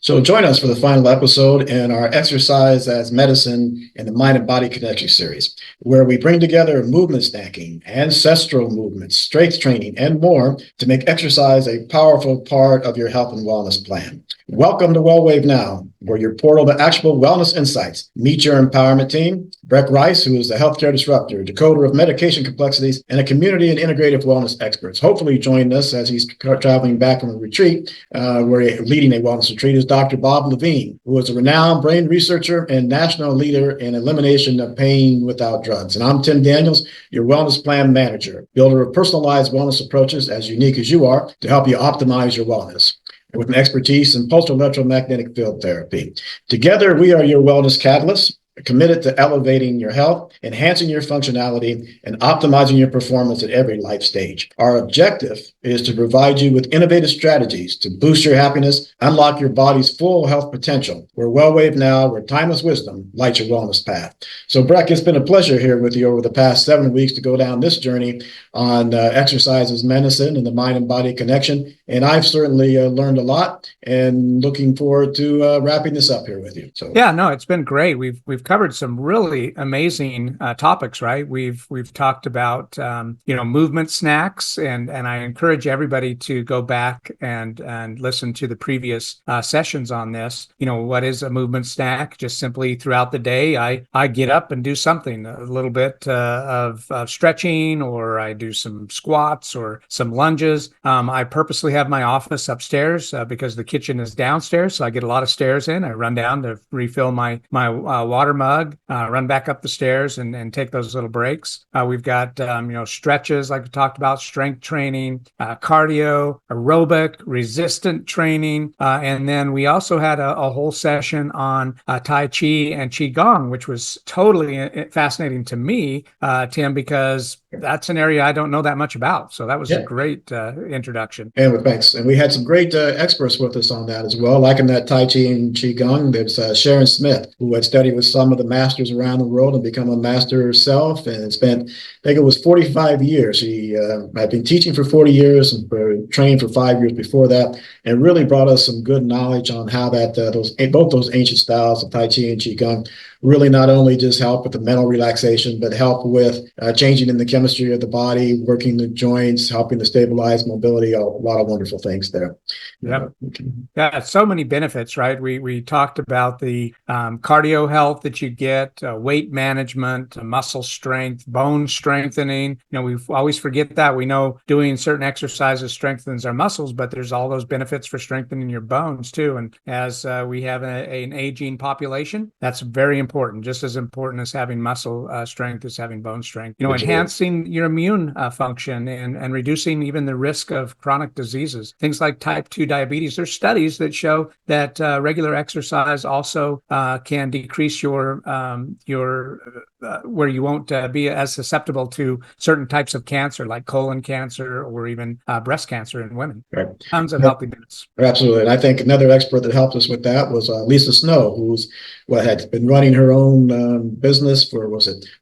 So join us for the final episode in our Exercise as Medicine and the Mind and Body Connection series, where we bring together movement snacking, ancestral movements, strength training, and more to make exercise a powerful part of your health and wellness plan. Welcome to WellWaveNOW, where your portal to actionable wellness insights. Meet your empowerment team, Breck Rice, who is the healthcare disruptor, decoder of medication complexities, and a community and integrative wellness experts. Hopefully join us as he's traveling back from a retreat, where he's leading a wellness retreat, is Dr. Bob Levine, who is a renowned brain researcher and national leader in elimination of pain without drugs. And I'm Tim Daniels, your wellness plan manager, builder of personalized wellness approaches as unique as you are to help you optimize your wellness, with an expertise in pulsar electromagnetic field therapy. Together, we are your wellness catalysts, committed to elevating your health, enhancing your functionality, and optimizing your performance at every life stage. Our objective is to provide you with innovative strategies to boost your happiness, unlock your body's full health potential. We're WellWaveNOW, where timeless wisdom lights your wellness path. So, Breck, it's been a pleasure here with you over the past 7 weeks to go down this journey on exercise as medicine and the mind and body connection. And I've certainly learned a lot, and looking forward to wrapping this up here with you. So, yeah, no, it's been great. We've covered some really amazing topics, right? We've talked about movement snacks, and I encourage everybody to go back and listen to the previous sessions on this. What is a movement snack? Just simply throughout the day, I get up and do something, a little bit of stretching, or I do some squats or some lunges. I purposely have my office upstairs because the kitchen is downstairs, so I get a lot of stairs in. I run down to refill my water mug, run back up the stairs and take those little breaks. We've got, stretches like we talked about, strength training, cardio, aerobic, resistant training. And then we also had a whole session on Tai Chi and Qigong, which was totally fascinating to me, Tim, because that's an area I don't know that much about. So that was a great introduction. And thanks. And we had some great experts with us on that as well. Like in that Tai Chi and Qigong, there's Sharon Smith, who had studied with some of the masters around the world and become a master herself, and spent, I think it was 45 years. She had been teaching for 40 years and trained for 5 years before that, and really brought us some good knowledge on how that both those ancient styles of Tai Chi and Qigong really not only just help with the mental relaxation, but help with changing in the chemistry of the body, working the joints, helping to stabilize mobility, a lot of wonderful things there. Yep. Yeah, so many benefits, right? We talked about the cardio health that you get, weight management, muscle strength, bone strengthening. We always forget that. We know doing certain exercises strengthens our muscles, but there's all those benefits for strengthening your bones too. And as we have an aging population, that's very important, just as important as having muscle strength is having bone strength. Enhancing your immune function and reducing even the risk of chronic diseases, things like type 2 diabetes. There's studies that show that regular exercise also can decrease your where you won't be as susceptible to certain types of cancer, like colon cancer or even breast cancer in women. Right. Tons of healthy benefits. Absolutely. And I think another expert that helped us with that was Lisa Snow, who's had been running her own business for,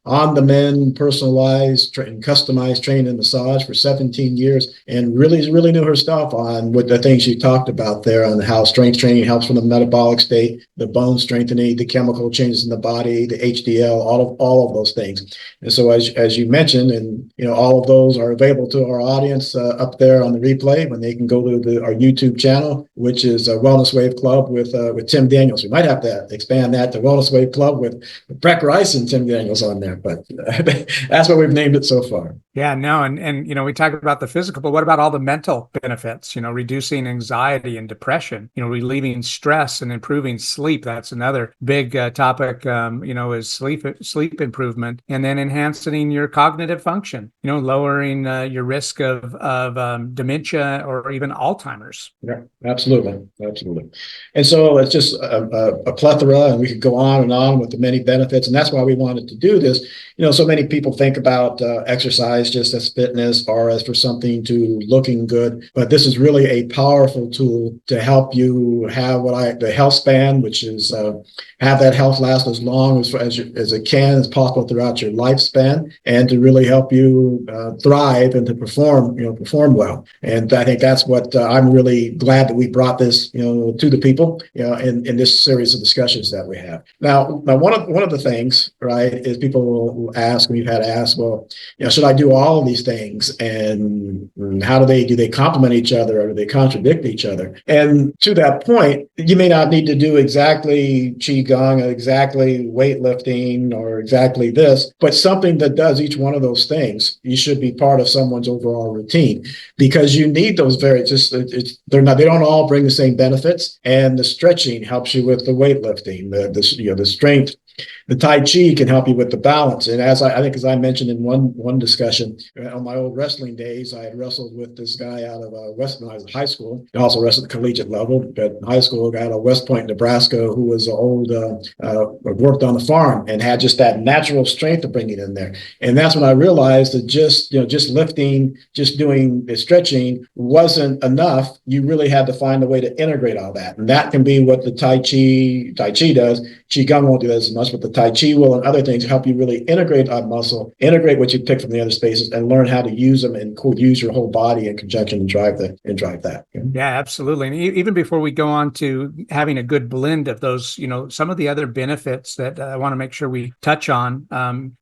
On the Mend, personalized and customized training and massage for 17 years, and really knew her stuff on what the things she talked about there on how strength training helps from the metabolic state, the bone strengthening, the chemical changes in the body, the HDL, all of those things. And so as you mentioned, and all of those are available to our audience up there on the replay when they can go to our YouTube channel, which is Wellness Wave Club with Tim Daniels. We might have to expand that to Wellness Wave Club with Breck Rice and Tim Daniels on there, but that's what we've named it so far. Yeah, no, and we talk about the physical, but what about all the mental benefits? Reducing anxiety and depression, relieving stress and improving sleep. That's another big topic, is sleep improvement, and then enhancing your cognitive function, lowering your risk of dementia or even Alzheimer's. Yeah, absolutely. And so it's just a plethora, and we could go on with the many benefits, and that's why we wanted to do this. So many people think about exercise exercise just as fitness or as for something to looking good, but this is really a powerful tool to help you have the health span, which is have that health last as long as it can as possible throughout your lifespan, and to really help you thrive and to perform well. And I think that's what I'm really glad that we brought this to the people in this series of discussions that we have. Now one of the things, right, is people will ask, we've had asked, well, should I do all of these things, and how do they complement each other, or do they contradict each other? And to that point, you may not need to do exactly Qigong, exactly weightlifting, or exactly this, but something that does each one of those things, you should be part of someone's overall routine, because you need those they don't all bring the same benefits. And the stretching helps you with the weightlifting, the strength. The Tai Chi can help you with the balance. And as I mentioned in one discussion, on my old wrestling days, I had wrestled with this guy out of when I was in high school. I also wrestled at the collegiate level, but in high school, a guy out of West Point, Nebraska, who was worked on the farm and had just that natural strength to bring it in there. And that's when I realized that just lifting, just doing the stretching wasn't enough. You really had to find a way to integrate all that. And that can be what the Tai Chi does. Qigong won't do that as much, but the Tai Chi will, and other things help you really integrate that muscle, integrate what you pick from the other spaces, and learn how to use them and use your whole body in conjunction and drive that. Yeah, absolutely. And even before we go on to having a good blend of those, some of the other benefits that I want to make sure we touch on,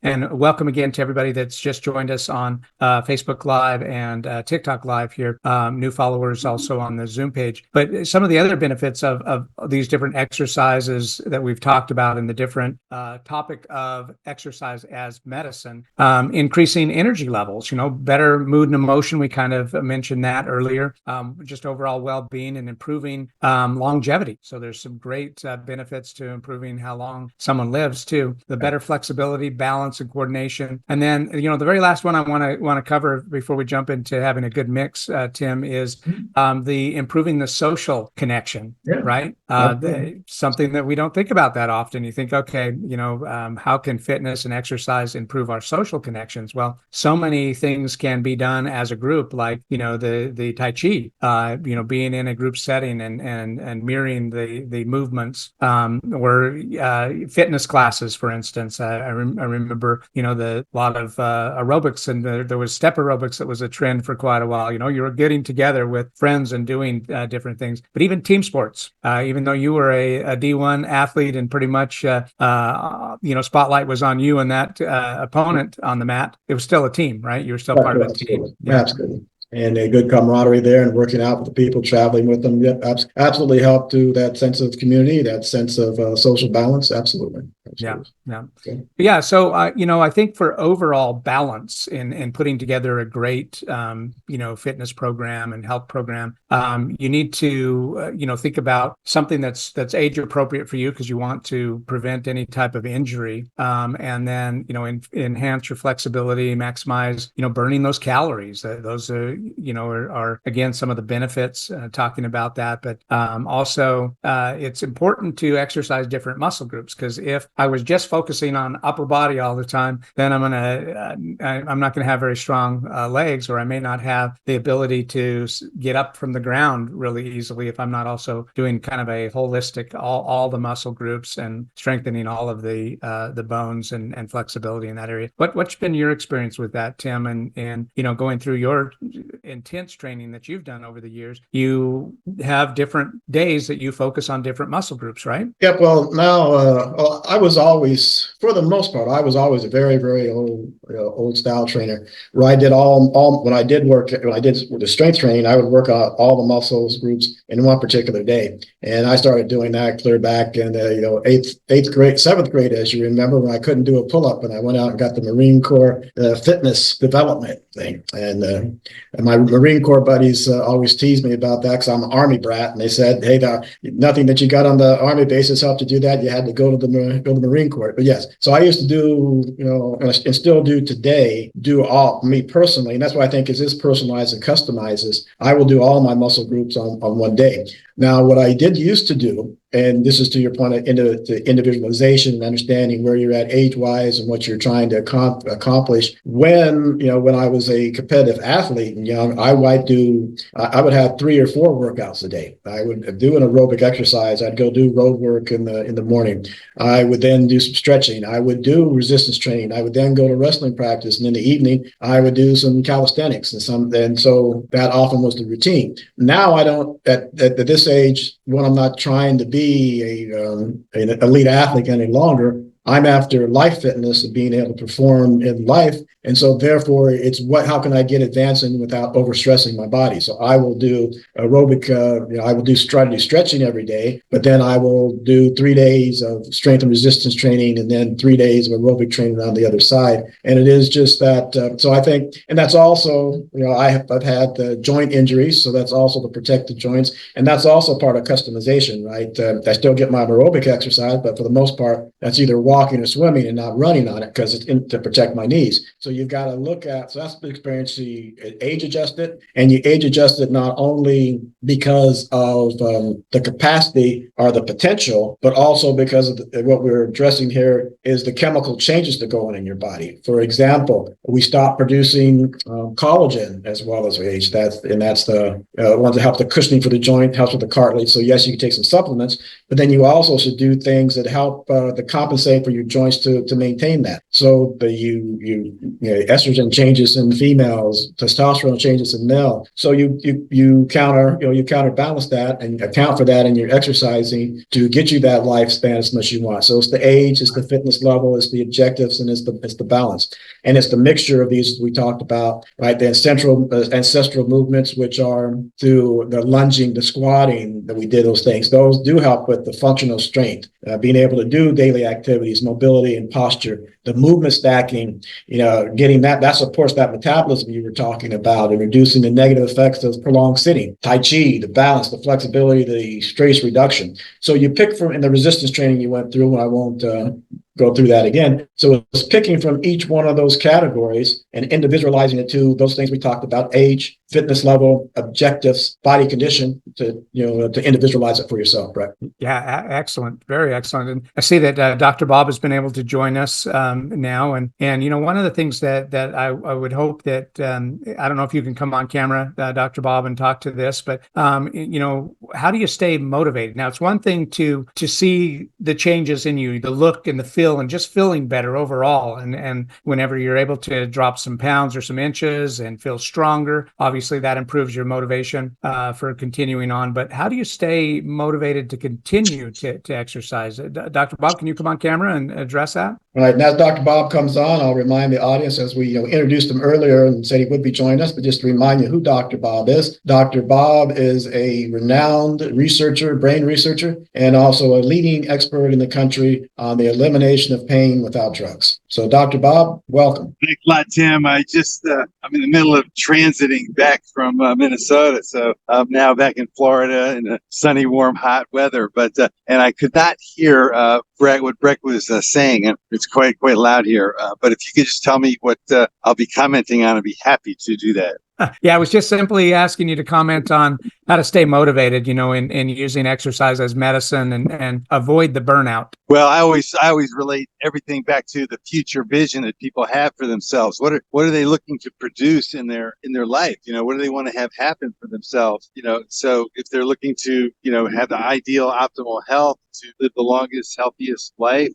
and welcome again to everybody that's just joined us on Facebook Live and TikTok Live here, new followers also on the Zoom page. But some of the other benefits of these different exercises that we've talked about in the different topic of exercise as medicine, increasing energy levels, better mood and emotion. We kind of mentioned that earlier, just overall well-being and improving longevity. So there's some great benefits to improving how long someone lives too. The better flexibility, balance, and coordination. And then, the very last one I want to cover before we jump into having a good mix, Tim, is the improving the social connection, right? Something that we don't think about that often. You think, okay, how can fitness and exercise improve our social connections? Well, so many things can be done as a group, like, the Tai Chi, being in a group setting and mirroring the movements, or fitness classes, for instance. I remember, the lot of aerobics, and there was step aerobics that was a trend for quite a while. You were getting together with friends and doing different things, but even team sports, even though you were a D1 athlete and pretty much, spotlight was on you and that opponent on the mat, it was still a team, right? You were still part of a team. Yeah. Absolutely. And a good camaraderie there, and working out with the people, traveling with them, absolutely helped to that sense of community, that sense of social balance. Absolutely. Yeah. Okay. Yeah. So, I think for overall balance in putting together a great, fitness program and health program, you need to, think about something that's age appropriate for you, because you want to prevent any type of injury, and then, enhance your flexibility, maximize, burning those calories. Those are again some of the benefits, talking about that. But also, it's important to exercise different muscle groups, because if I was just focusing on upper body all the time, then I'm not gonna have very strong legs, or I may not have the ability to get up from the ground really easily if I'm not also doing kind of a holistic all the muscle groups and strengthening all of the bones and flexibility in that area. What's been your experience with that, Tim? And going through your intense training that you've done over the years, you have different days that you focus on different muscle groups, right? Yep. Well, now I was always, for the most part, a very, very old style trainer, where I did when I did the strength training, I would work out all the muscles groups in one particular day. And I started doing that clear back in eighth grade, seventh grade, as you remember, when I couldn't do a pull-up, and I went out and got the Marine Corps fitness development thing. And my Marine Corps buddies always teased me about that, because I'm an Army brat, and they said, hey, nothing that you got on the Army bases helped you do that. You had to go to the Marine Corps. But yes, so I used to do, and still do today, all, me personally, and that's why I think is this personalized and customizes. I will do all my muscle groups on one day. Now, what I did used to do and this is to your point of to individualization and understanding where you're at age-wise and what you're trying to accomplish. When I was a competitive athlete and young, I would have 3 or 4 workouts a day. I would do an aerobic exercise. I'd go do road work in the morning. I would then do some stretching. I would do resistance training. I would then go to wrestling practice, and in the evening I would do some calisthenics and so that often was the routine. Now I don't at this age, when I'm not trying to be an elite athlete any longer. I'm after life fitness of being able to perform in life. And so therefore it's how can I get advancing without overstressing my body? So I will do aerobic, I will try to do stretching every day, but then I will do 3 days of strength and resistance training and then 3 days of aerobic training on the other side. And it is just that. So I think, and that's also, I've had joint injuries. So that's also the protective joints. And that's also part of customization, right? I still get my aerobic exercise, but for the most part, that's either walking or swimming and not running on it because it's to protect my knees. So you've got to look at, so that's the experience. You age adjust it, and you age adjust it not only because of the capacity or the potential, but also because of what we're addressing here is the chemical changes that go on in your body. For example, we stop producing collagen as well as we age. That's the ones that help the cushioning for the joint, helps with the cartilage. So yes, you can take some supplements, but then you also should do things that help to compensate for your joints to maintain that. So estrogen changes in females, testosterone changes in male. So you counterbalance that and account for that in your exercising to get you that lifespan as much as you want. So it's the age, it's the fitness level, it's the objectives, and it's the balance. And it's the mixture of these we talked about, right? The ancestral movements, which are through the lunging, the squatting, that we did those things. Those do help with the functional strength, being able to do daily activities, mobility and posture, the movement stacking, getting that supports that metabolism you were talking about and reducing the negative effects of prolonged sitting. Tai Chi, the balance, the flexibility, the stress reduction. So you pick from in the resistance training you went through, and I won't go through that again. So it's picking from each one of those categories and individualizing it to those things we talked about: age, fitness level, objectives, body condition, to individualize it for yourself, Brett. Yeah, excellent, very excellent. And I see that Dr. Bob has been able to join us now, and one of the things that I would hope that I don't know if you can come on camera, Dr. Bob, and talk to this, but how do you stay motivated? Now, it's one thing to see the changes in you, the look and the feel, and just feeling better overall, and whenever you're able to drop some pounds or some inches and feel stronger, obviously that improves your motivation for continuing on. But how do you stay motivated to continue to exercise? Dr. Bob, can you come on camera and address that? All right, and as Dr. Bob comes on, I'll remind the audience, as we introduced him earlier and said he would be joining us, but just to remind you who Dr. Bob is. Dr. Bob is a renowned researcher, brain researcher, and also a leading expert in the country on the elimination of pain without drugs. So Dr. Bob, welcome. Thanks a lot, Tim. I'm in the middle of transiting back from Minnesota, so I'm now back in Florida in the sunny, warm, hot weather. But and I could not hear what Breck was saying, and it's quite loud here. But if you could just tell me what I'll be commenting on, I'd be happy to do that. Yeah, I was just simply asking you to comment on how to stay motivated, in using exercise as medicine and avoid the burnout. Well, I always relate everything back to the future vision that people have for themselves. What are they looking to produce in their life? What do they want to have happen for themselves? So if they're looking to, have the ideal optimal health, to live the longest, healthiest life,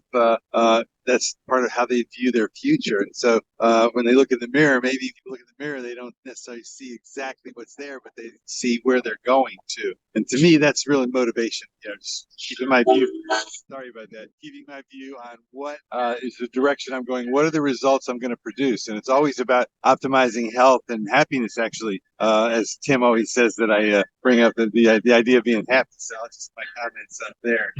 that's part of how they view their future. And so when they look in the mirror, maybe if you look in the mirror, they don't necessarily see exactly what's there, but they see where they're going to. And to me, that's really motivation. Just keeping my view. Sorry about that. Keeping my view on what is the direction I'm going. What are the results I'm going to produce? And it's always about optimizing health and happiness, actually, as Tim always says that I bring up the idea of being happy. So I'll just my comments up there.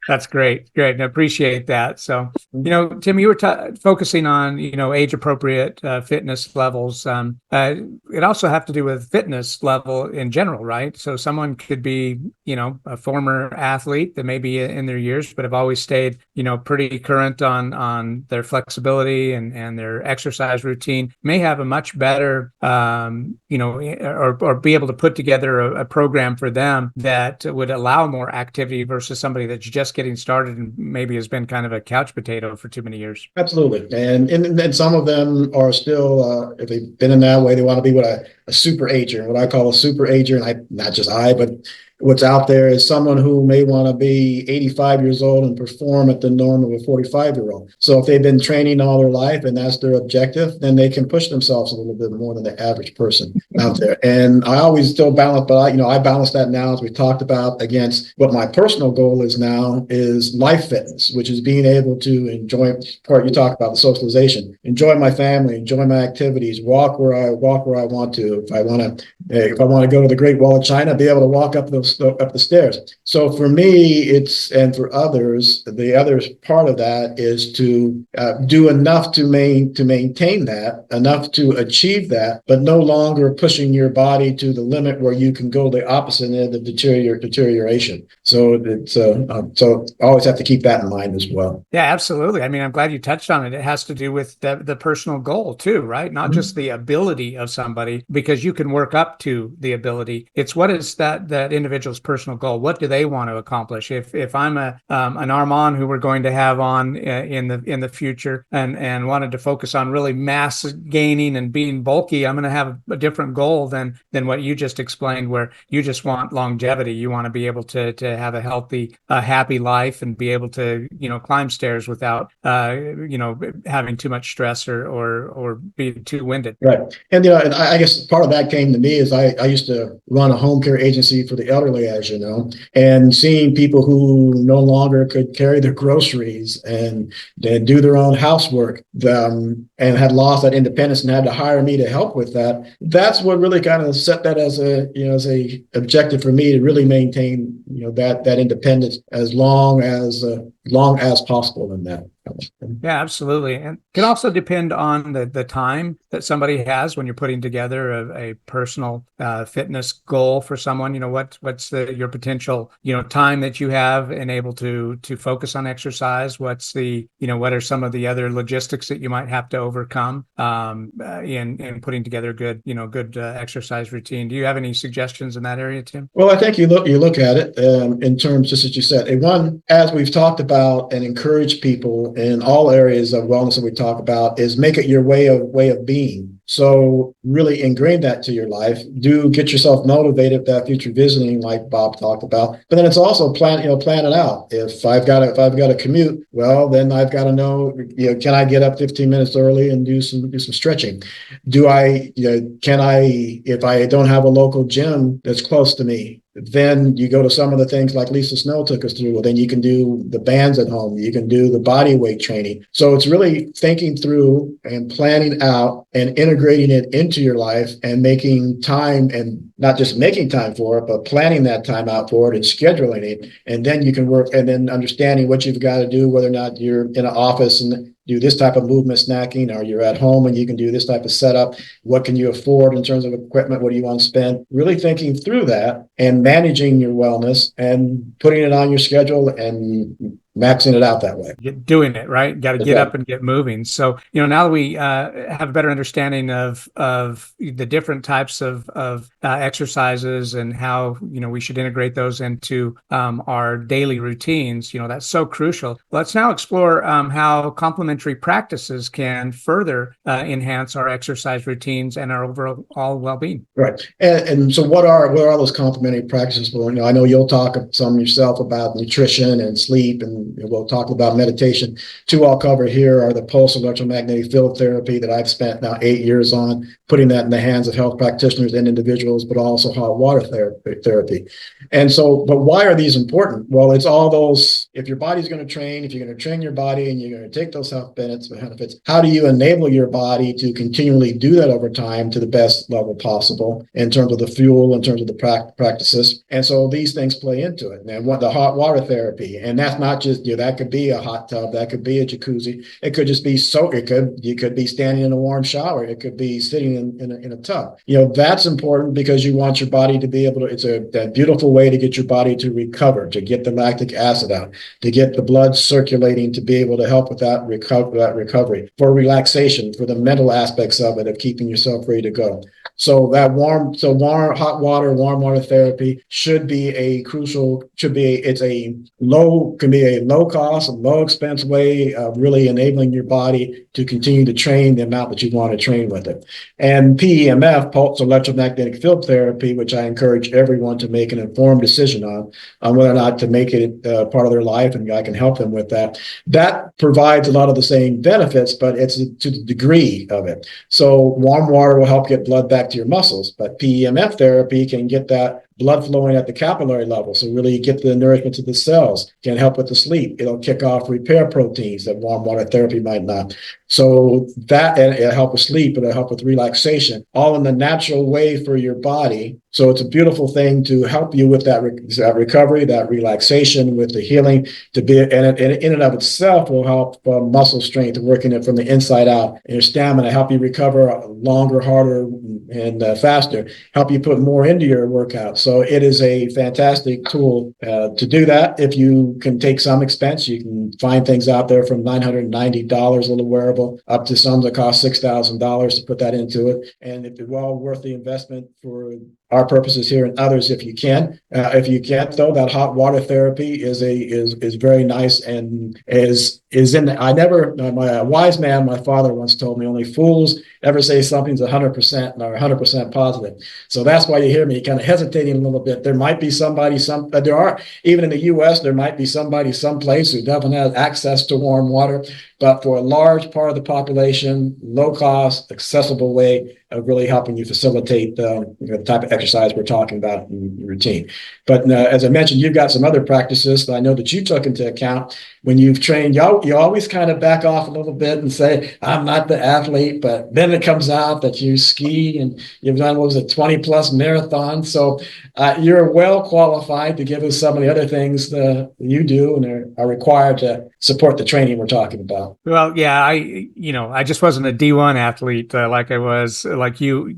That's great. Great. And I appreciate that. So, Tim, you were focusing on, age appropriate fitness levels. It also have to do with fitness level in general, right? So someone could be, a former athlete that may be in their years, but have always stayed, pretty current on their flexibility and their exercise routine, may have a much better, or be able to put together a program for them that would allow more activity versus somebody that's just getting started and maybe has been kind of a couch potato for too many years. Absolutely. And some of them are still, if they've been in that way, they want to be what a super ager, what I call a super ager. And not just but what's out there is someone who may want to be 85 years old and perform at the norm of a 45-year-old. So if they've been training all their life and that's their objective, then they can push themselves a little bit more than the average person out there. And I always still balance, but I balance that now, as we talked about, against what my personal goal is now is life fitness, which is being able to enjoy part you talk about, the socialization, enjoy my family, enjoy my activities, walk where I want to. If I want to go to the Great Wall of China, be able to walk up the stairs. So for me, and for others, the other part of that is to do enough to maintain that, enough to achieve that, but no longer pushing your body to the limit where you can go the opposite end of deterioration. So it's so I always have to keep that in mind as well. Yeah, absolutely. I mean, I'm glad you touched on it. It has to do with the personal goal too, right? Not just the ability of somebody, because you can work up to the ability. It's what is that individual's personal goal? What do they want to accomplish? If I'm an Armand who we're going to have on in the future and wanted to focus on really mass gaining and being bulky, I'm going to have a different goal than what you just explained, where you just want longevity. You want to be able to have a healthy, happy life and be able to climb stairs without having too much stress or be too winded. Right. And and I guess part of that came to me is I used to run a home care agency for the elderly, as you know, and seeing people who no longer could carry their groceries and do their own housework, and had lost that independence and had to hire me to help with that. That's what really kind of set that as a objective for me, to really maintain that independence as long as possible in that. Yeah, absolutely. And it can also depend on the time that somebody has when you're putting together a personal fitness goal for someone. What's your potential, time that you have and able to focus on exercise? What are some of the other logistics that you might have to overcome in putting together good exercise routine? Do you have any suggestions in that area, Tim? Well, I think you look at it in terms, just as you said, as we've talked about and encourage people in all areas of wellness that we talk about, is make it your way of being. So really ingrain that to your life. Do get yourself motivated that future visiting, like Bob talked about. But then it's also plan it out. If I've got a commute, well, then I've got to know, can I get up 15 minutes early and do some stretching? If I don't have a local gym that's close to me, then you go to some of the things like Lisa Snow took us through. Well, then you can do the bands at home. You can do the body weight training. So it's really thinking through and planning out and integrating it into your life and making time, and not just making time for it, but planning that time out for it and scheduling it. And then you can work, and then understanding what you've got to do, whether or not you're in an office and do this type of movement snacking, or you're at home and you can do this type of setup. What can you afford in terms of equipment? What do you want to spend? Really thinking through that and managing your wellness and putting it on your schedule and maxing it out that way. Doing it, right? Got to get up and get moving. So, now that we have a better understanding of the different types of exercises and how, we should integrate those into our daily routines, that's so crucial. Let's now explore how complementary practices can further enhance our exercise routines and our overall well-being. Right. And so what are those complementary practices? Well, I know you'll talk some yourself about nutrition and sleep and and we'll talk about meditation. Two I'll cover here are the pulse electromagnetic field therapy that I've spent now 8 years on, putting that in the hands of health practitioners and individuals, but also hot water therapy. And so, but why are these important? Well, it's all those, if your body's going to train, if you're going to train your body and you're going to take those health benefits, how do you enable your body to continually do that over time to the best level possible in terms of the fuel, in terms of the practices? And so these things play into it. And what the hot water therapy, and that's not just, that could be a hot tub, that could be a jacuzzi, it could just be you could be standing in a warm shower, it could be sitting in a tub. That's important because you want your body to be able to, it's a beautiful way to get your body to recover, to get the lactic acid out, to get the blood circulating, to be able to help with that recovery, for relaxation, for the mental aspects of it, of keeping yourself ready to go. So warm water therapy should be a low cost, low expense way of really enabling your body to continue to train the amount that you want to train with it. And PEMF, pulse electromagnetic field therapy, which I encourage everyone to make an informed decision on whether or not to make it part of their life, and I can help them with that. That provides a lot of the same benefits, but it's to the degree of it. So warm water will help get blood back to your muscles, but PEMF therapy can get that blood flowing at the capillary level. So really get the nourishment to the cells, can help with the sleep. It'll kick off repair proteins that warm water therapy might not. So that, and it'll help with sleep, it'll help with relaxation, all in the natural way for your body. So it's a beautiful thing to help you with that recovery, that relaxation, with the healing, and in and of itself will help muscle strength, working it from the inside out, and your stamina, help you recover longer, harder, and faster, help you put more into your workout. So it is a fantastic tool to do that. If you can take some expense, you can find things out there from $990, a little wearable, up to some that cost $6,000 to put that into it. And it's well worth the investment for our purposes here, and others if you can. If you can't, though, that hot water therapy is very nice, and is in the, my wise man, my father once told me, only fools ever say something's 100% or 100% positive. So that's why you hear me kind of hesitating a little bit. There might be somebody, there are, even in the US, there might be somebody someplace who doesn't have access to warm water, but for a large part of the population, low cost, accessible way of really helping you facilitate the type of exercise we're talking about in routine. But as I mentioned, you've got some other practices that I know that you took into account when you've trained. You always kind of back off a little bit and say, I'm not the athlete, but then it comes out that you ski and you've done, 20 plus marathons. So you're well qualified to give us some of the other things that you do and are required to support the training we're talking about. Well, yeah, I just wasn't a D1 athlete like I was, like you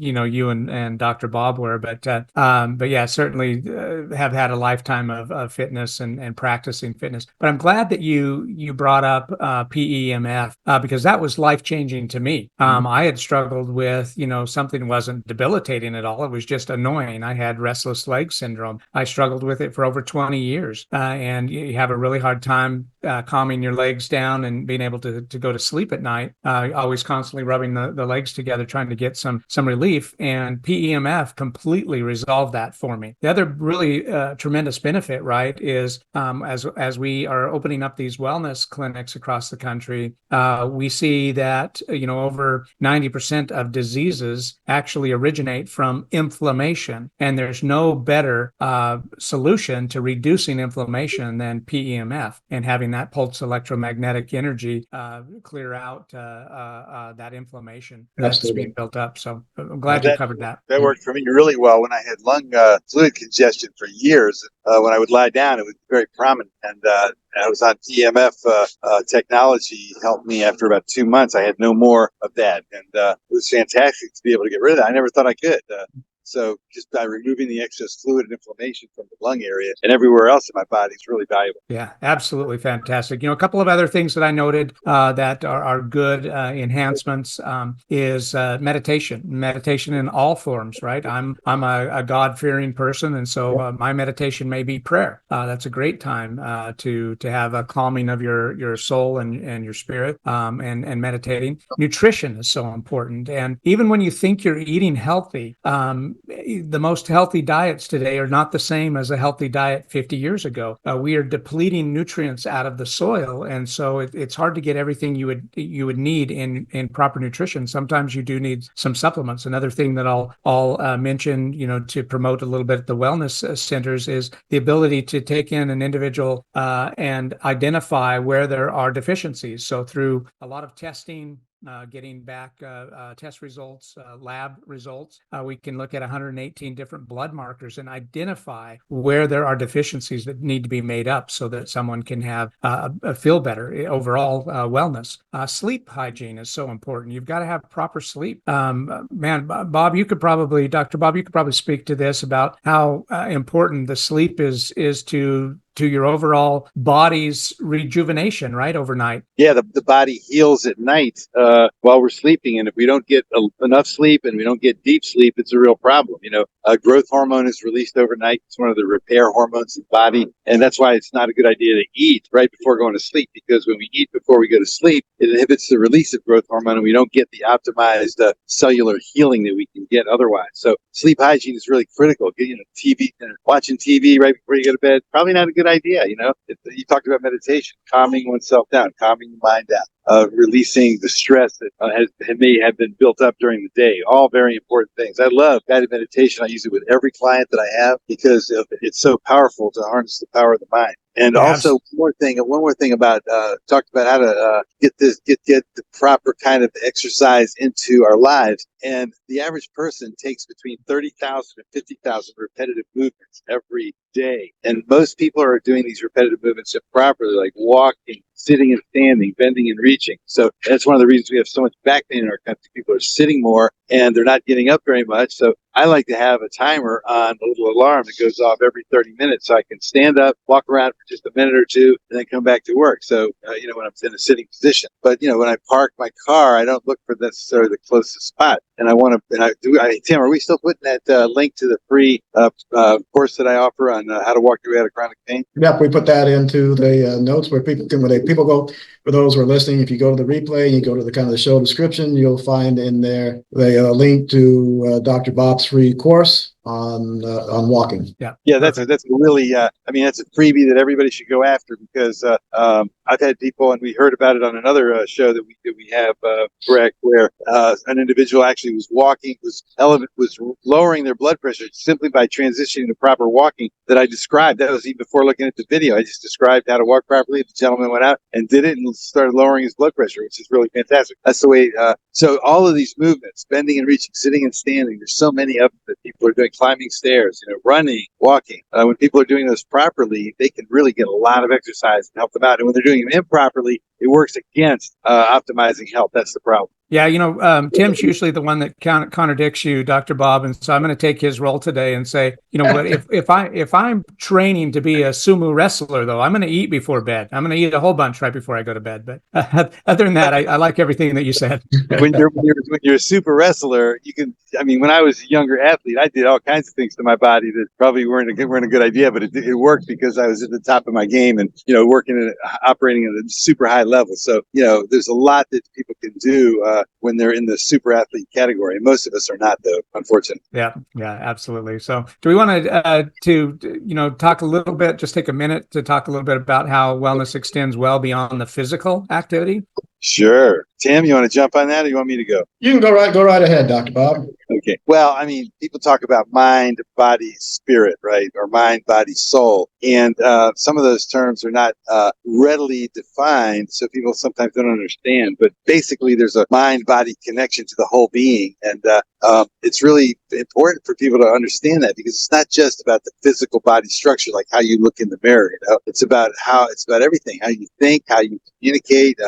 and Dr. Bob were, but yeah, certainly have had a lifetime of fitness and practicing fitness. But I'm glad that you brought up PEMF because that was life-changing to me. I had struggled with, something wasn't debilitating at all. It was just annoying. I had restless leg syndrome. I struggled with it for over 20 years. And you have a really hard time calming your legs down and being able to go to sleep at night, always constantly rubbing the legs together, trying to get some relief. And PEMF completely resolved that for me. The other really tremendous benefit, right, is as we are opening up these wellness clinics across the country, we see that, over 90% of diseases actually originate from inflammation. And there's no better solution to reducing inflammation than PEMF, and having that pulse electromagnetic energy clear out that inflammation that's being built up. So I'm glad you covered that. That worked for me really well when I had lung fluid congestion for years. When I would lie down, it was very prominent. And I was on PEMF technology, helped me after about 2 months. I had no more of that. And it was fantastic to be able to get rid of that. I never thought I could. So just by removing the excess fluid and inflammation from the lung area and everywhere else in my body is really valuable. Yeah, absolutely fantastic. A couple of other things that I noted that are good enhancements is meditation in all forms, right? I'm a God-fearing person, and so my meditation may be prayer. That's a great time to have a calming of your soul and your spirit, and meditating. Nutrition is so important, and even when you think you're eating healthy, the most healthy diets today are not the same as a healthy diet 50 years ago. We are depleting nutrients out of the soil, and so it's hard to get everything you would need in proper nutrition. Sometimes you do need some supplements. Another thing that I'll mention, to promote a little bit the wellness centers is the ability to take in an individual and identify where there are deficiencies. So through a lot of testing, getting back test results, lab results, we can look at 118 different blood markers and identify where there are deficiencies that need to be made up so that someone can have feel better overall wellness. Sleep hygiene is so important. You've got to have proper sleep. Man, Bob, Dr. Bob, you could probably speak to this about how important the sleep is to your overall body's rejuvenation, right, overnight. Yeah, the body heals at night while we're sleeping. And if we don't get enough sleep and we don't get deep sleep, it's a real problem. Growth hormone is released overnight. It's one of the repair hormones in the body. And that's why it's not a good idea to eat right before going to sleep, because when we eat before we go to sleep, it inhibits the release of growth hormone and we don't get the optimized cellular healing that we can get otherwise. So sleep hygiene is really critical. Watching TV right before you go to bed, probably not a good idea. You talked about meditation, calming oneself down, calming the mind down, releasing the stress that may have been built up during the day. All very important things. I love guided meditation. I use it with every client that I have because it's so powerful to harness the power of the mind. And also one more thing about talked about how to get the proper kind of exercise into our lives. And the average person takes between 30,000 and 50,000 repetitive movements every day. And most people are doing these repetitive movements improperly, like walking, sitting and standing, bending and reaching. So that's one of the reasons we have so much back pain in our country. People are sitting more and they're not getting up very much. So I like to have a timer on a little alarm that goes off every 30 minutes so I can stand up, walk around for just a minute or two, and then come back to work. So, when I'm in a sitting position. But, when I park my car, I don't look for necessarily the closest spot. And Tim, are we still putting that link to the free course that I offer on how to walk your way out of chronic pain? Yep, we put that into the notes where people go. For those who are listening, if you go to the replay and you go to the kind of the show description, you'll find in there the link to Dr. Bob's free course on walking. Yeah, that's a really that's a freebie that everybody should go after, because I've had people, and we heard about it on another show that we have, correct, where an individual actually was lowering their blood pressure simply by transitioning to proper walking that I described. That was even before looking at the video. I just described how to walk properly. The gentleman went out and did it and started lowering his blood pressure, which is really fantastic. That's the way. So all of these movements, bending and reaching, sitting and standing, there's so many of them that people are doing. Climbing stairs, running, walking. When people are doing those properly, they can really get a lot of exercise and help them out. And when they're doing them improperly, it works against optimizing health. That's the problem. Yeah, Tim's usually the one that contradicts you, Dr. Bob, and so I'm going to take his role today and say, what if I'm training to be a sumo wrestler, though, I'm going to eat before bed. I'm going to eat a whole bunch right before I go to bed. But other than that, I like everything that you said. When you're a super wrestler, you can. When I was a younger athlete, I did all kinds of things to my body that probably weren't a good idea, but it worked because I was at the top of my game and operating at a super high level. So there's a lot that people can do when they're in the super athlete category. And most of us are not, though, unfortunately. Yeah, absolutely. So do we want to talk a little bit, just take a minute to talk a little bit about how wellness extends well beyond the physical activity? Sure. Tim, you want to jump on that, or you want me to go? You can go right ahead, Dr. Bob. Okay. Well, people talk about mind, body, spirit, right? Or mind, body, soul. And some of those terms are not readily defined, so people sometimes don't understand. But basically, there's a mind-body connection to the whole being. And it's really important for people to understand that, because it's not just about the physical body structure, like how you look in the mirror. It's about everything, how you think, how you communicate,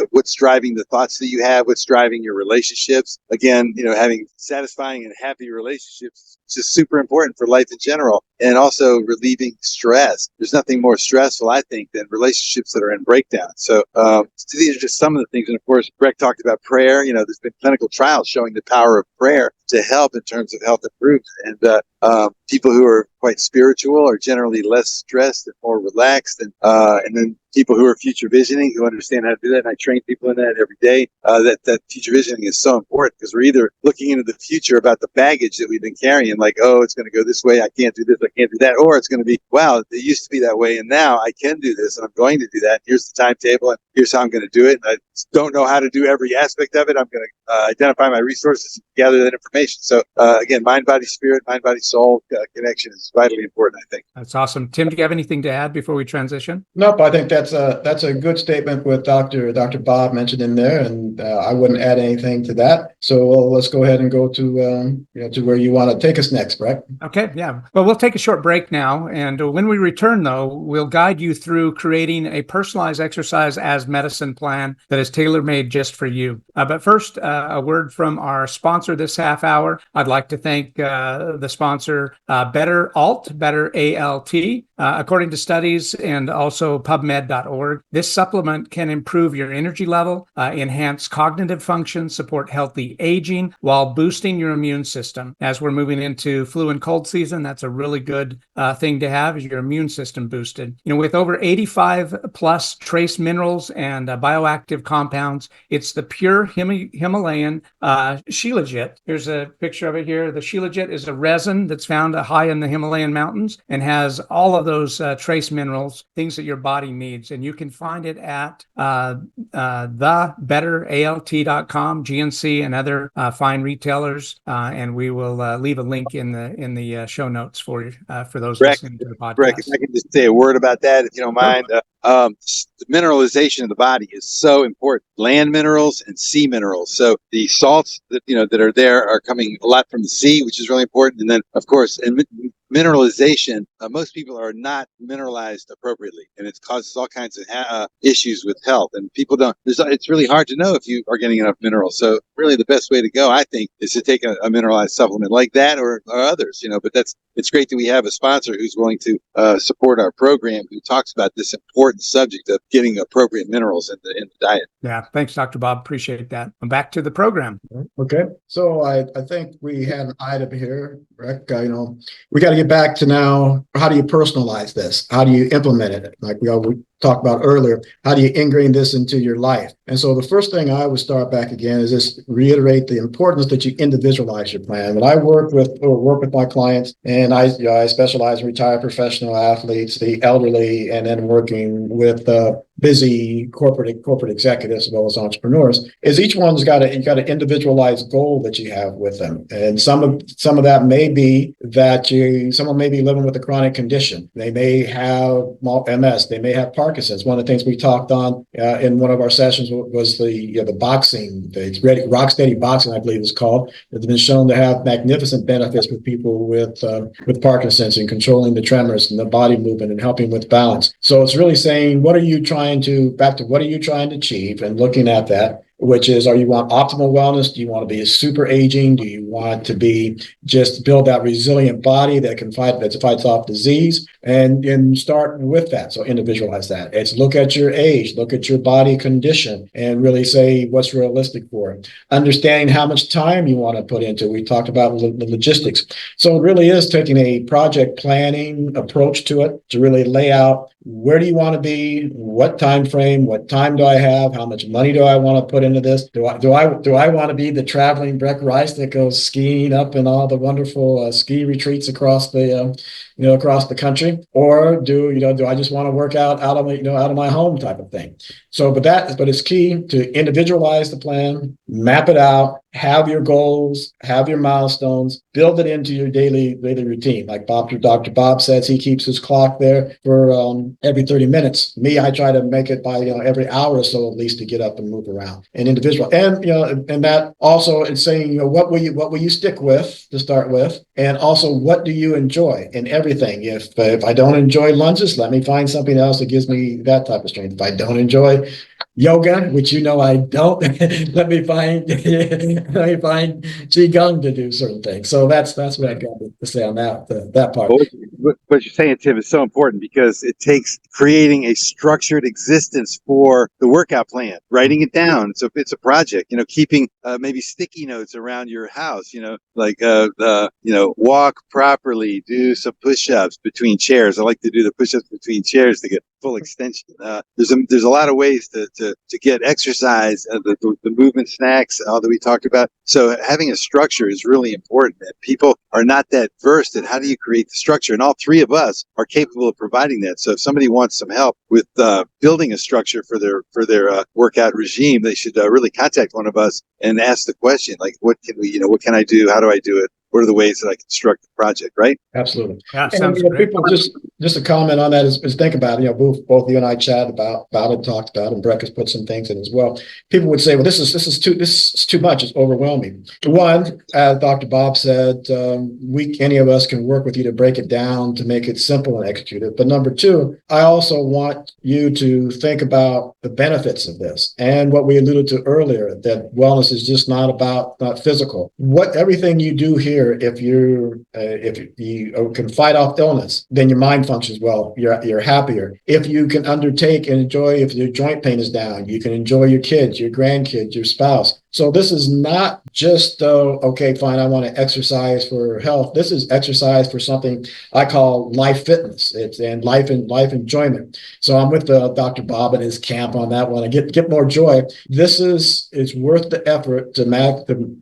what's driving the thoughts that you have, what's driving your relationships. Again, having satisfying and happy relationships is It's just super important for life in general, and also relieving stress. There's nothing more stressful, I think, than relationships that are in breakdown. So these are just some of the things. And of course, Breck talked about prayer. There's been clinical trials showing the power of prayer to help in terms of health improvement. And people who are quite spiritual are generally less stressed and more relaxed. And then people who are future visioning, who understand how to do that, and I train people in that every day, that future visioning is so important, because we're either looking into the future about the baggage that we've been carrying, like, oh, it's going to go this way, I can't do this, I can't do that, or it's going to be, wow, it used to be that way, and now I can do this, and I'm going to do that. Here's the timetable, and here's how I'm going to do it. And I don't know how to do every aspect of it. I'm going to identify my resources and gather that information. So again, mind, body, spirit, mind, body, soul connection is vitally important, I think. That's awesome. Tim, do you have anything to add before we transition? Nope, I think that's a good statement with Dr. Bob mentioned in there, and I wouldn't add anything to that. So let's go ahead and go to where you want to take us next, Breck. Okay, yeah. Well, we'll take a short break now, and when we return, though, we'll guide you through creating a personalized exercise as medicine plan that is tailor-made just for you. But first, a word from our sponsor this half hour. I'd like to thank the sponsor, BetterAlt, BetterAlt. According to studies and also PubMed.org, this supplement can improve your energy level, enhance cognitive function, support healthy aging while boosting your immune system. As we're moving into flu and cold season, that's a really good thing to have, is your immune system boosted. With over 85 plus trace minerals and bioactive compounds, it's the pure Himalayan SHILAJIT. Here's a picture of it here. The SHILAJIT is a resin that's found high in the Himalayan mountains and has all of those trace minerals, things that your body needs. And you can find it at thebetteralt.com, GNC, and other fine retailers. And we will leave a link in the show notes for those listening to the podcast. Breck, if I can just say a word about that, if you don't mind. The mineralization of the body is so important. Land minerals and sea minerals. So the salts that are there are coming a lot from the sea, which is really important. And then, of course, mineralization, most people are not mineralized appropriately, and it causes all kinds of issues with health. And people don't. It's really hard to know if you are getting enough minerals. So really, the best way to go, I think, is to take a mineralized supplement like that or others. But it's great that we have a sponsor who's willing to support our program, who talks about this important subject of getting appropriate minerals in the diet. Yeah, thanks, Dr. Bob. Appreciate that. And back to the program. Okay, so I think we had an item here, Breck. We got to get back to now. How do you personalize this? How do you implement it? Like we talked about earlier, how do you ingrain this into your life? And so the first thing I would start back again is just reiterate the importance that you individualize your plan. When I work with my clients, and I specialize in retired professional athletes, the elderly, and then working with busy corporate executives as well as entrepreneurs, is each one's got an individualized goal that you have with them. And some of that may be that someone may be living with a chronic condition. They may have MS. They may have Parkinson's. One of the things we talked on in one of our sessions was the boxing, the rock steady boxing, I believe it's called. It's been shown to have magnificent benefits with people with Parkinson's and controlling the tremors and the body movement and helping with balance. So it's really saying, what are you trying to achieve, and looking at that, which is, you want optimal wellness? Do you want to be a super aging? Do you want to be just build that resilient body that fights off disease? And start with that. So individualize that. It's look at your age, look at your body condition, and really say what's realistic for it. Understanding how much time you want to put into it. We talked about the logistics. So it really is taking a project planning approach to it to really lay out, where do you want to be? What time frame? What time do I have? How much money do I want to put into this? Do I want to be the traveling Breck Rice that goes skiing up in all the wonderful ski retreats across the country, or do I just want to work out of my home type of thing? So, but it's key to individualize the plan, map it out, have your goals, have your milestones, build it into your daily routine. Like Dr. Bob says, he keeps his clock there for every 30 minutes. Me, I try to make it by every hour or so at least, to get up and move around. And individual, and that also is saying, what will you stick with to start with, and also what do you enjoy in everything. If I don't enjoy lunges, let me find something else that gives me that type of strength. If I don't enjoy yoga, which I don't. let me find Qigong to do certain things. So that's what I got to say on that part. What you're saying, Tim, is so important because it takes creating a structured existence for the workout plan, writing it down. So it's a project, keeping maybe sticky notes around your house, like walk properly, do some push-ups between chairs. I like to do the push-ups between chairs to get full extension. There's a lot of ways to get exercise, the movement snacks, all that we talked about. So having a structure is really important. And people are not that versed in how do you create the structure, and all three of us are capable of providing that. So if somebody wants some help with building a structure for their workout regime, they should really contact one of us and ask the question, like, what can I do? How do I do it? What are the ways that I construct the project, right? Absolutely. Yeah, and people just a comment on that is think about it. Both you and I chatted about it, talked about it, and Breck has put some things in as well. People would say, well, this is too much. It's overwhelming. One, as Dr. Bob said, any of us can work with you to break it down to make it simple and execute it. But number two, I also want you to think about the benefits of this and what we alluded to earlier, that wellness is just not physical. Everything you do here, if you can fight off illness, then your mind functions well. You're happier. If you can undertake and enjoy, if your joint pain is down, you can enjoy your kids, your grandkids, your spouse. So this is not just, okay, fine, I want to exercise for health. This is exercise for something I call life fitness. It's and life enjoyment. So I'm with Dr. Bob and his camp on that one. I get more joy. It's worth the effort to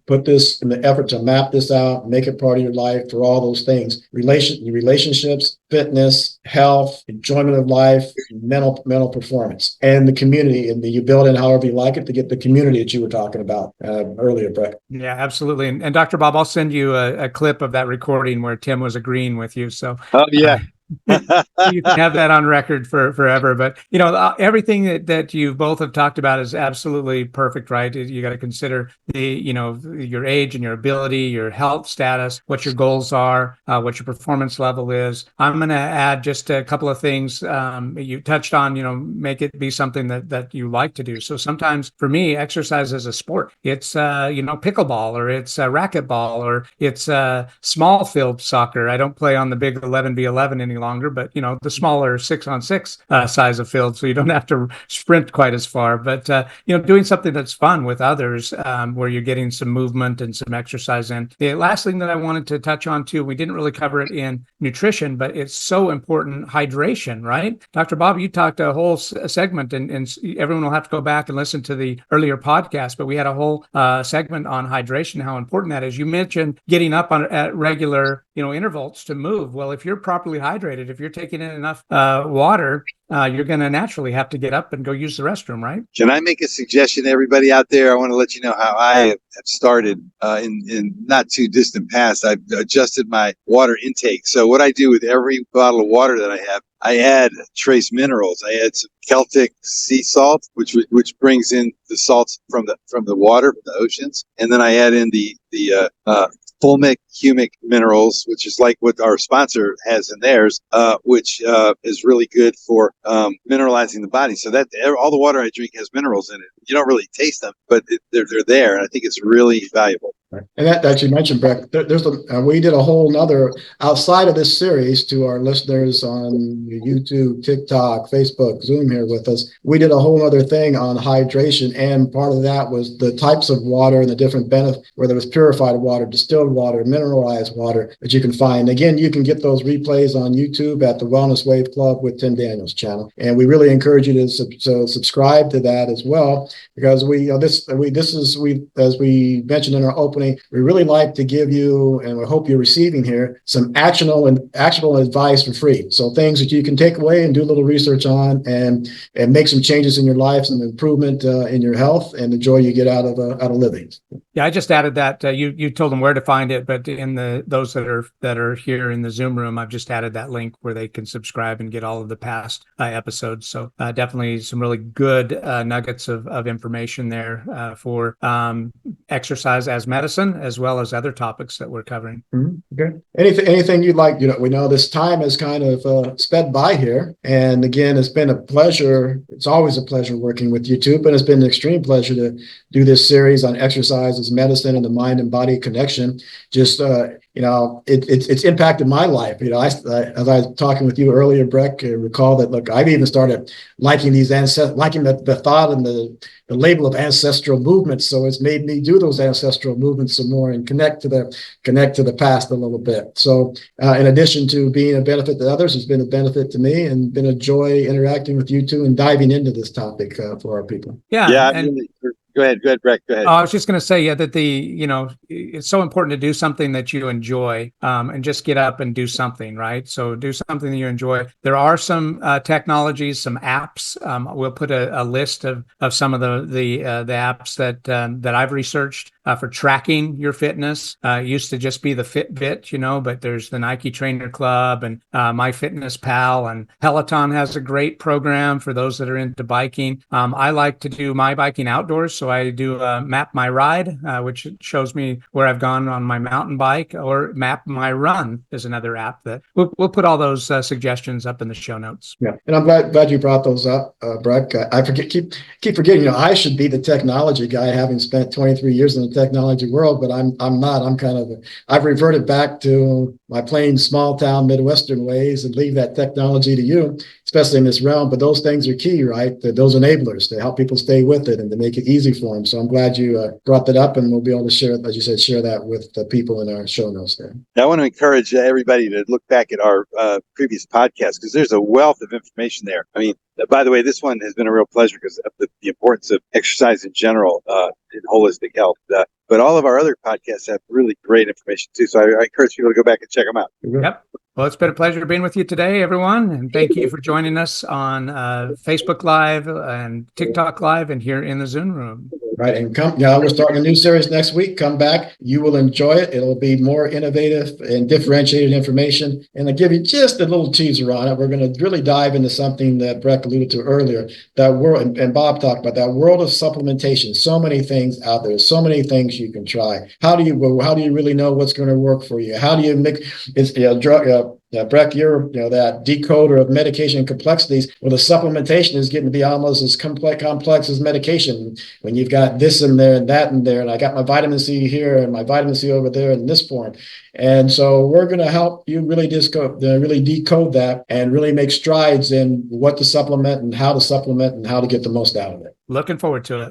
put this in the effort to map this out, make it part of your life for all those things: relationships, fitness, health, enjoyment of life, mental performance, and the community. And you build in however you like it to get the community that you were talking about earlier, Breck. Yeah, absolutely. And Dr. Bob, I'll send you a clip of that recording where Tim was agreeing with you. So, yeah. You can have that on record forever. But everything that you both have talked about is absolutely perfect, right? You got to consider your age and your ability, your health status, what your goals are, what your performance level is. I'm going to add just a couple of things. You touched on, make it be something that you like to do. So sometimes for me, exercise is a sport. It's pickleball, or it's racquetball, or it's small field soccer. I don't play on the big 11v11 any longer, but the smaller 6-on-6 size of field, so you don't have to sprint quite as far. But doing something that's fun with others, where you're getting some movement and some exercise in. The last thing that I wanted to touch on too, we didn't really cover it in nutrition, but it's so important: hydration, right? Dr. Bob, you talked a whole segment, and everyone will have to go back and listen to the earlier podcast, but we had a whole segment on hydration, how important that is. You mentioned getting up at regular intervals to move. Well, if you're properly hydrated, if you're taking in enough water, you're going to naturally have to get up and go use the restroom, right? Can I make a suggestion to everybody out there? I want to let you know how I have started in not too distant past. I've adjusted my water intake. So what I do with every bottle of water that I have, I add trace minerals. I add some Celtic sea salt, which brings in the salts from the water, from the oceans, and then I add in the fulvic humic minerals, which is like what our sponsor has in theirs, which is really good for mineralizing the body. So that all the water I drink has minerals in it. You don't really taste them, but they're there, and I think it's really valuable. Right. And that you mentioned, Breck, we did a whole nother, outside of this series, to our listeners on YouTube, TikTok, Facebook, Zoom here with us. We did a whole other thing on hydration, and part of that was the types of water and the different benefits, whether it was purified water, distilled water, mineralized water that you can find. Again, you can get those replays on YouTube at the Wellness Wave Club with Tim Daniels channel, and we really encourage you to subscribe to that as well, because as we mentioned in our opening, we really like to give you, and we hope you're receiving here, some actionable advice for free. So things that you can take away and do a little research on, and make some changes in your life, some improvement in your health, and the joy you get out of living. Yeah, I just added that. You told them where to find it, but in those that are here in the Zoom room, I've just added that link where they can subscribe and get all of the past episodes. So definitely some really good nuggets of information there for exercise as medicine, as well as other topics that we're covering. Okay. Anything you'd like? We know this time has kind of sped by here, and again, it's been a pleasure. It's always a pleasure working with you too, but it's been an extreme pleasure to do this series on exercise as medicine and the mind and body connection. Just it's impacted my life. As I was talking with you earlier, Breck, recall that, look, I've even started liking liking the thought and the label of ancestral movements. So it's made me do those ancestral movements some more and connect to the past a little bit. So in addition to being a benefit to others, it's been a benefit to me and been a joy interacting with you two and diving into this topic for our people. Yeah. Go ahead, Breck. Go ahead. I was just going to say, that it's so important to do something that you enjoy, and just get up and do something, right? So do something that you enjoy. There are some technologies, some apps. We'll put a list of some of the apps that I've researched for tracking your fitness. It used to just be the Fitbit, but there's the Nike Trainer Club and MyFitnessPal, and Peloton has a great program for those that are into biking. I like to do my biking outdoors, so I do Map My Ride, which shows me where I've gone on my mountain bike, or Map My Run is another app that we'll put all those suggestions up in the show notes. Yeah, and I'm glad you brought those up, Breck. I keep forgetting. I should be the technology guy, having spent 23 years in the technology world, but I'm not. I've reverted back to my plain small town Midwestern ways and leave that technology to you, especially in this realm. But those things are key, right? Those enablers to help people stay with it and to make it easy for them. So I'm glad you brought that up, and we'll be able to share, as you said, share that with the people in our show notes there. I want to encourage everybody to look back at our previous podcast, because there's a wealth of information there. I mean, by the way, this one has been a real pleasure because of the importance of exercise in general in holistic health. But all of our other podcasts have really great information too. So I encourage people to go back and check them out. Yep. Well, it's been a pleasure being with you today, everyone. And thank you for joining us on Facebook Live and TikTok Live and here in the Zoom room. Right. And we're starting a new series next week. Come back. You will enjoy it. It'll be more innovative and differentiated information. And I'll give you just a little teaser on it. We're going to really dive into something that Breck alluded to earlier, that world, and Bob talked about, that world of supplementation. So many things out there, so many things you can try. How do you really know what's going to work for you? How do you make Breck, you're that decoder of medication complexities. Well, the supplementation is getting to be almost as complex as medication. When you've got this in there and that in there, and I got my vitamin C here and my vitamin C over there in this form. And so we're going to help you really decode that and really make strides in what to supplement and how to get the most out of it. Looking forward to it.